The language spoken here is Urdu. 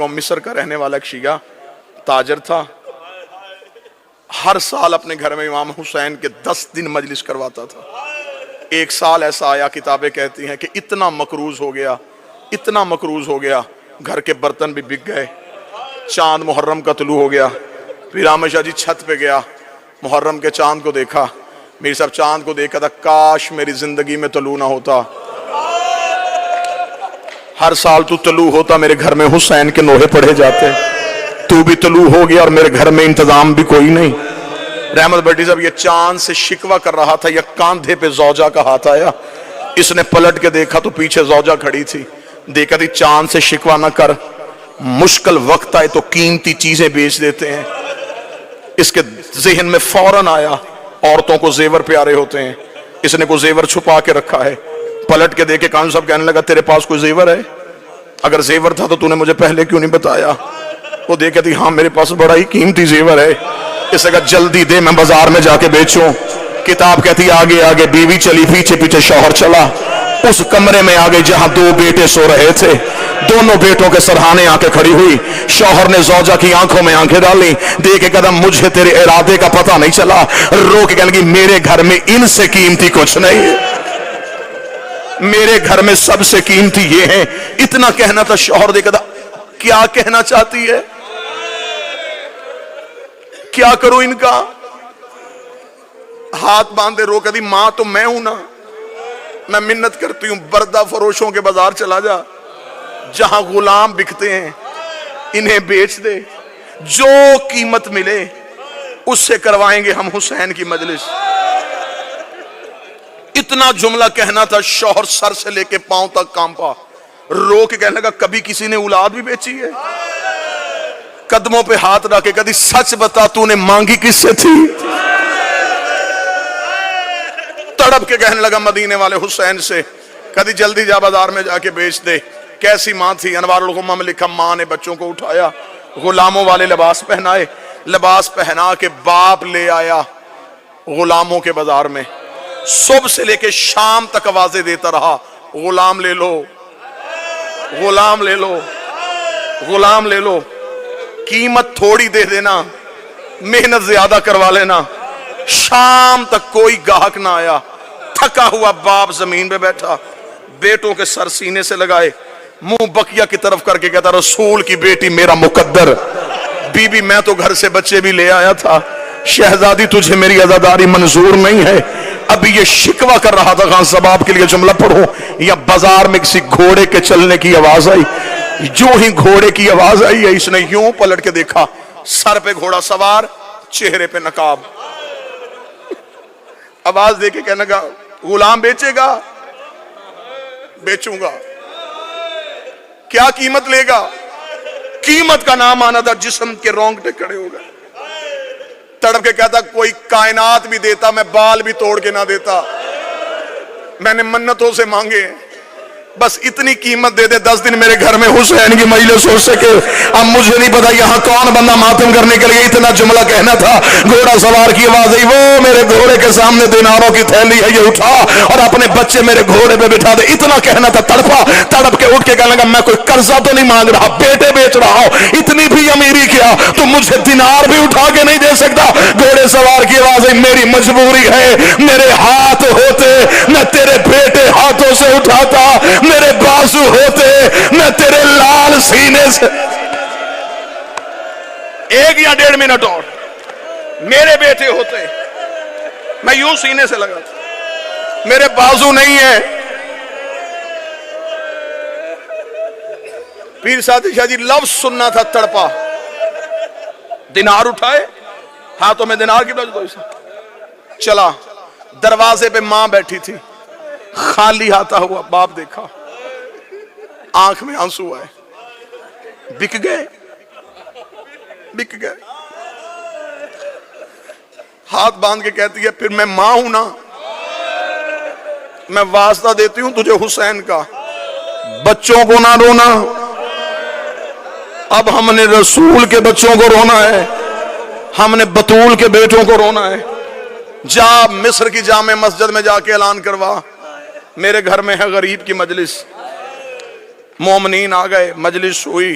مصر کا رہنے والا ایک شیعہ تاجر تھا، ہر سال اپنے گھر میں امام حسین کے 10 دن مجلس کرواتا تھا۔ ایک سال ایسا آیا، کتابیں کہتی ہیں کہ اتنا مقروض ہو گیا، اتنا مقروض ہو گیا، گھر کے برتن بھی بک گئے۔ چاند محرم کا طلوع ہو گیا، پھر امام شاہ جی چھت پہ گیا، محرم کے چاند کو دیکھا، میری صاحب چاند کو دیکھا تھا، کاش میری زندگی میں طلوع نہ ہوتا، ہر سال تو طلوع ہوتا میرے گھر میں حسین کے نوحے پڑھے جاتے، تو بھی طلوع ہو گیا اور میرے گھر میں انتظام بھی کوئی نہیں۔ رحمت بٹی صاحب یہ چاند سے شکوہ کر رہا تھا، یہ کاندھے پہ زوجہ کا ہاتھ آیا، اس نے پلٹ کے دیکھا تو پیچھے زوجہ کھڑی تھی، دیکھا تھی چاند سے شکوہ نہ کر، مشکل وقت آئے تو قیمتی چیزیں بیچ دیتے ہیں۔ اس کے ذہن میں فوراً آیا عورتوں کو زیور پیارے ہوتے ہیں، اس نے کوئی زیور چھپا کے رکھا ہے، پلٹ کے دیکھے کان صاحب کہنے لگا تیرے پاس کوئی زیور ہے؟ اگر زیور تھا تو نے مجھے پہلے کیوں نہیں بتایا؟ وہ دیکھے تھی ہاں میرے پاس بڑا ہی قیمتی زیور ہے، اس نے کہا جلدی دے میں بازار میں جا کے بیچوں۔ کتاب کہتی آگے آگے بیوی چلی، پیچھے پیچھے شوہر چلا، اس کمرے میں آگے جہاں 2 بیٹے سو رہے تھے، دونوں بیٹوں کے سرہانے آ کے کھڑی ہوئی، شوہر نے زوجہ کی آنکھوں میں آنکھیں ڈالی، دیکھے قدم مجھے تیرے ارادے کا پتہ نہیں چلا، رو کے کہنے لگی میرے گھر میں ان سے قیمتی کچھ نہیں ہے، میرے گھر میں سب سے قیمتی یہ ہے۔ اتنا کہنا تھا، شوہر دیکھا تھا کیا کہنا چاہتی ہے، کیا کروں ان کا، ہاتھ باندھے رو کہتی ماں تو میں ہوں نا، میں منت کرتی ہوں بردہ فروشوں کے بازار چلا جا، جہاں غلام بکتے ہیں انہیں بیچ دے، جو قیمت ملے اس سے کروائیں گے ہم حسین کی مجلس۔ اتنا جملہ کہنا تھا، شوہر سر سے لے کے پاؤں تک کانپا، رو کے کہنے لگا کبھی کسی نے اولاد بھی بیچی ہے؟ قدموں پہ ہاتھ رکھ کے کہتی سچ بتا تو نے مانگی کس سے تھی؟ تڑپ کے کہنے لگا مدینے والے حسین سے، کہتی جلدی جا بازار میں جا کے بیچ دے۔ کیسی ماں تھی، انوار الغمہ میں لکھا ماں نے بچوں کو اٹھایا، غلاموں والے لباس پہنائے، لباس پہنا کے باپ لے آیا غلاموں کے بازار میں، صبح سے لے کے شام تک آوازیں دیتا رہا غلام لے لو، غلام لے لو، غلام لے لو، قیمت تھوڑی دے دینا، محنت زیادہ کروا لینا۔ شام تک کوئی گاہک نہ آیا، تھکا ہوا باپ زمین پہ بیٹھا، بیٹوں کے سر سینے سے لگائے، منہ بقیہ کی طرف کر کے کہتا رسول کی بیٹی میرا مقدر، بی بی میں تو گھر سے بچے بھی لے آیا تھا، شہزادی تجھے میری عزاداری منظور نہیں ہے۔ ابھی یہ شکوہ کر رہا تھا، خان صاحب آپ کے لیے جملہ پڑھوں، یا بازار میں کسی گھوڑے کے چلنے کی آواز آئی، جو ہی گھوڑے کی آواز آئی ہے اس نے یوں پلٹ کے دیکھا، سر پہ گھوڑا سوار، چہرے پہ نقاب، آواز دے کے کہنے لگا غلام بیچے گا؟ بیچوں گا۔ کیا قیمت لے گا؟ قیمت کا نام آنا تھا، جسم کے رونگٹے کھڑے ہو گئے، تڑپ کے کہتا کوئی کائنات بھی دیتا میں بال بھی توڑ کے نہ دیتا، میں نے منتوں سے مانگے، بس اتنی قیمت دے دے 10 دن میرے گھر میں حسین کی مجلس ہو سکے۔ اب مجھے نہیں پتا یہاں کون بندہ ماتم کرنے کے لیے اتنا جملہ کہنا تھا۔ گھوڑا سوار کی آواز آئی، وہ میرے گھوڑے کے سامنے دیناروں کی تھیلی ہے، یہ اٹھا اور اپنے بچے میرے گھوڑے پہ بٹھا دے۔ اتنا کہنا تھا، تڑپا، تڑپ کے اٹھ کے کہنے لگا میں کوئی قرضہ تو نہیں مانگ رہا، بیٹے بیچ رہا ہوں، اتنی بھی امیری کیا تو مجھے دینار بھی اٹھا کے نہیں دے سکتا۔ گھوڑے سوار کی آواز آئی، میری مجبوری ہے، میرے ہاتھ ہوتے میں تیرے بیٹے ہاتھوں سے اٹھاتا، میرے بازو ہوتے میں تیرے لال سینے سے۔ 1 یا 1.5 منٹ اور، میرے بیٹے ہوتے میں یوں سینے سے لگاتا، میرے بازو نہیں ہے۔ پیر سادی شاہ جی لفظ سننا تھا، تڑپا، دینار اٹھائے، ہاتھوں میں دینار کی چلا، دروازے پہ ماں بیٹھی تھی، خالی ہاتھا ہوا باپ دیکھا، آنکھ میں آنسو آئے، بک گئے، بک گئے، ہاتھ باندھ کے کہتی ہے پھر میں ماں ہوں نا، میں واسطہ دیتی ہوں تجھے حسین کا، بچوں کو نہ رونا، اب ہم نے رسول کے بچوں کو رونا ہے، ہم نے بطول کے بیٹوں کو رونا ہے۔ جا مصر کی جامع مسجد میں جا کے اعلان کروا میرے گھر میں ہے غریب کی مجلس۔ مومنین آ گئے، مجلس ہوئی،